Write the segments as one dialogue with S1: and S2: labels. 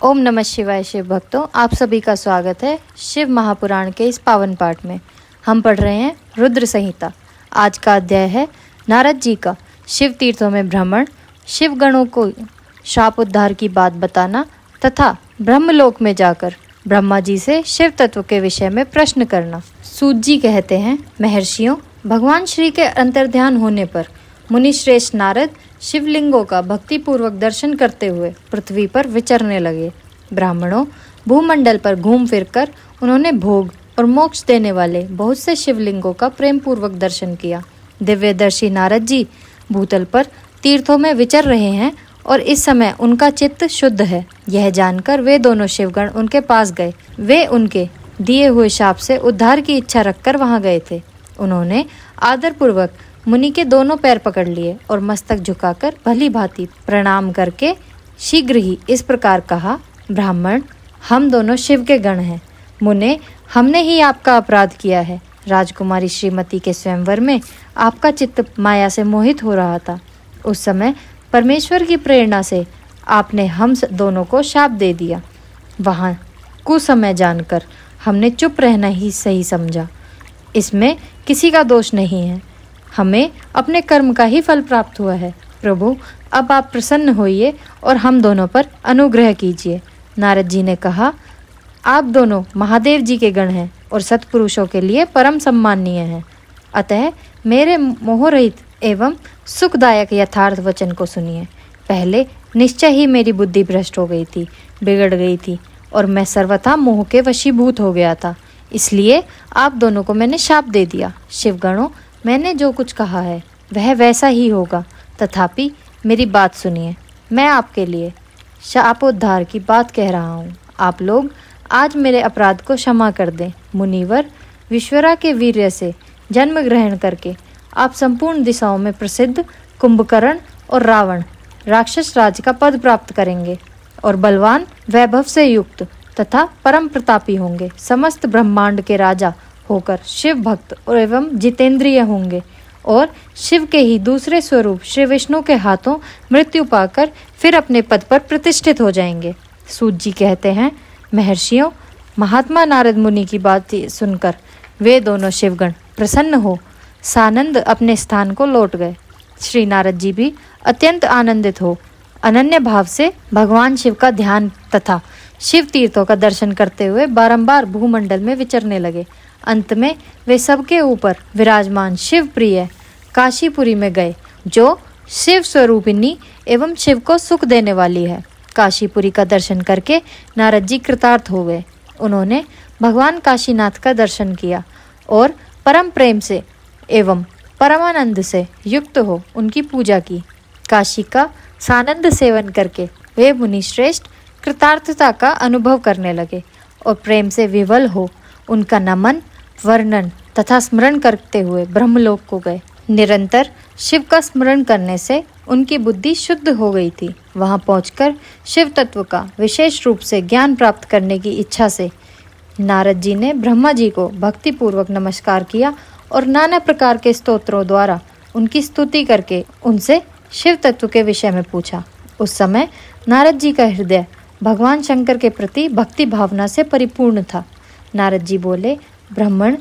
S1: ओम नमः शिवाय। शिव भक्तों, आप सभी का स्वागत है शिव महापुराण के इस पावन पाठ में। हम पढ़ रहे हैं रुद्र संहिता। आज का अध्याय है नारद जी का शिव तीर्थों में भ्रमण, शिव गणों को शाप उद्धार की बात बताना तथा ब्रह्मलोक में जाकर ब्रह्मा जी से शिव तत्व के विषय में प्रश्न करना। सूत जी कहते हैं, महर्षियों, भगवान श्री के अंतर्ध्यान होने पर मुनि श्रेष्ठ नारद शिवलिंगों का भक्तिपूर्वक दर्शन करते हुए पृथ्वी पर विचरने लगे। ब्राह्मणों, भूमंडल पर घूम फिरकर उन्होंने भोग और मोक्ष देने वाले बहुत से शिवलिंगों का प्रेम पूर्वक दर्शन किया। दिव्यदर्शी नारद जी भूतल पर तीर्थों में विचर रहे हैं और इस समय उनका चित्त शुद्ध है। यह जानकर वे दोनों शिवगण उनके पास गए। वे उनके दिए हुए शाप से उद्धार की इच्छा रखकर वहां गए थे। उन्होंने आदरपूर्वक मुनि के दोनों पैर पकड़ लिए और मस्तक झुकाकर भली भांति प्रणाम करके शीघ्र ही इस प्रकार कहा, ब्राह्मण, हम दोनों शिव के गण हैं। मुने, हमने ही आपका अपराध किया है। राजकुमारी श्रीमती के स्वयंवर में आपका चित्त माया से मोहित हो रहा था। उस समय परमेश्वर की प्रेरणा से आपने हम दोनों को शाप दे दिया। वहाँ कुसमय जानकर हमने चुप रहना ही सही समझा। इसमें किसी का दोष नहीं है। हमें अपने कर्म का ही फल प्राप्त हुआ है। प्रभु, अब आप प्रसन्न होइए और हम दोनों पर अनुग्रह कीजिए। नारद जी ने कहा, आप दोनों महादेव जी के गण हैं और सत्पुरुषों के लिए परम सम्माननीय हैं। अतः मेरे मोहरहित एवं सुखदायक यथार्थ वचन को सुनिए। पहले निश्चय ही मेरी बुद्धि भ्रष्ट हो गई थी, बिगड़ गई थी और मैं सर्वथा मोह के वशीभूत हो गया था। इसलिए आप दोनों को मैंने शाप दे दिया। शिवगणों, मैंने जो कुछ कहा है वह वैसा ही होगा, तथापि मेरी बात सुनिए। मैं आपके लिए शापोद्धार की बात कह रहा हूँ। आप लोग आज मेरे अपराध को क्षमा कर दें। मुनिवर, विश्वरा के वीर्य से जन्म ग्रहण करके आप संपूर्ण दिशाओं में प्रसिद्ध कुंभकर्ण और रावण राक्षस राज का पद प्राप्त करेंगे और बलवान वैभव से युक्त तथा परम प्रतापी होंगे। समस्त ब्रह्मांड के राजा होकर शिव भक्त और एवं जितेंद्रिय होंगे और शिव के ही दूसरे स्वरूप श्री विष्णु के हाथों मृत्यु पाकर फिर अपने पद पर प्रतिष्ठित हो जाएंगे। सूत जी कहते हैं, महर्षियों, महात्मा नारद मुनि की बात सुनकर वे दोनों शिवगण प्रसन्न हो सानंद अपने स्थान को लौट गए। श्री नारद जी भी अत्यंत आनंदित हो अनन्य भाव से भगवान शिव का ध्यान तथा शिव तीर्थों का दर्शन करते हुए बारंबार भूमंडल में विचरने लगे। अंत में वे सबके ऊपर विराजमान शिव प्रिय काशीपुरी में गए, जो शिव स्वरूपिणी एवं शिव को सुख देने वाली है। काशीपुरी का दर्शन करके नारद जी कृतार्थ हो गए। उन्होंने भगवान काशीनाथ का दर्शन किया और परम प्रेम से एवं परमानंद से युक्त हो उनकी पूजा की। काशी का सानंद सेवन करके वे मुनि श्रेष्ठ कृतार्थता का अनुभव करने लगे और प्रेम से विवल हो उनका नमन, वर्णन तथा स्मरण करते हुए ब्रह्मलोक को गए। निरंतर शिव का स्मरण करने से उनकी बुद्धि शुद्ध हो गई थी। वहां पहुंचकर शिव तत्व का विशेष रूप से ज्ञान प्राप्त करने की इच्छा से नारद जी ने ब्रह्मा जी को भक्तिपूर्वक नमस्कार किया और नाना प्रकार के स्तोत्रों द्वारा उनकी स्तुति करके उनसे शिव तत्व के विषय में पूछा। उस समय नारद जी का हृदय भगवान शंकर के प्रति भक्ति भावना से परिपूर्ण था। नारद जी बोले, ब्राह्मण,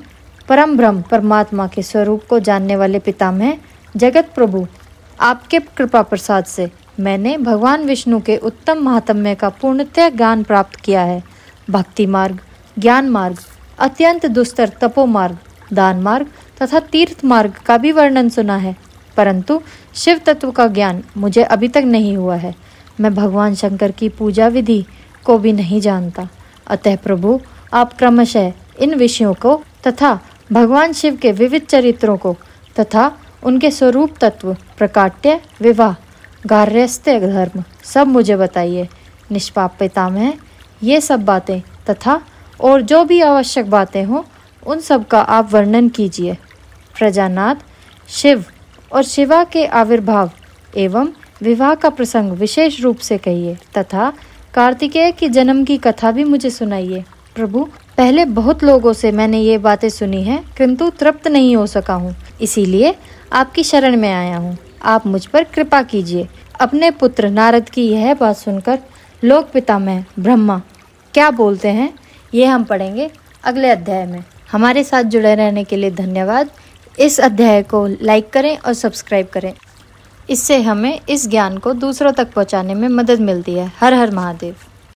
S1: परम ब्रह्म परमात्मा के स्वरूप को जानने वाले पितामह जगत प्रभु, आपके कृपा प्रसाद से मैंने भगवान विष्णु के उत्तम महात्म्य का पूर्णतः ज्ञान प्राप्त किया है। भक्ति मार्ग, ज्ञान मार्ग, अत्यंत दुस्तर तपो मार्ग, दान मार्ग तथा तीर्थ मार्ग का भी वर्णन सुना है, परंतु शिव तत्व का ज्ञान मुझे अभी तक नहीं हुआ है। मैं भगवान शंकर की पूजा विधि को भी नहीं जानता। अतः प्रभु, आप क्रमशः इन विषयों को तथा भगवान शिव के विविध चरित्रों को तथा उनके स्वरूप तत्व, प्रकाट्य, विवाह, गार्हस्थ्य धर्म सब मुझे बताइए। निष्पाप पितामह, ये सब बातें तथा और जो भी आवश्यक बातें हों उन सब का आप वर्णन कीजिए। प्रजानाथ, शिव और शिवा के आविर्भाव एवं विवाह का प्रसंग विशेष रूप से कहिए तथा कार्तिकेय की जन्म की कथा भी मुझे सुनाइए। प्रभु, पहले बहुत लोगों से मैंने ये बातें सुनी हैं, किंतु तृप्त नहीं हो सका हूँ, इसीलिए आपकी शरण में आया हूँ। आप मुझ पर कृपा कीजिए। अपने पुत्र नारद की यह बात सुनकर लोक पितामह ब्रह्मा क्या बोलते हैं, ये हम पढ़ेंगे अगले अध्याय में। हमारे साथ जुड़े रहने के लिए धन्यवाद। इस अध्याय को लाइक करें और सब्सक्राइब करें। इससे हमें इस ज्ञान को दूसरों तक पहुंचाने में मदद मिलती है। हर हर महादेव।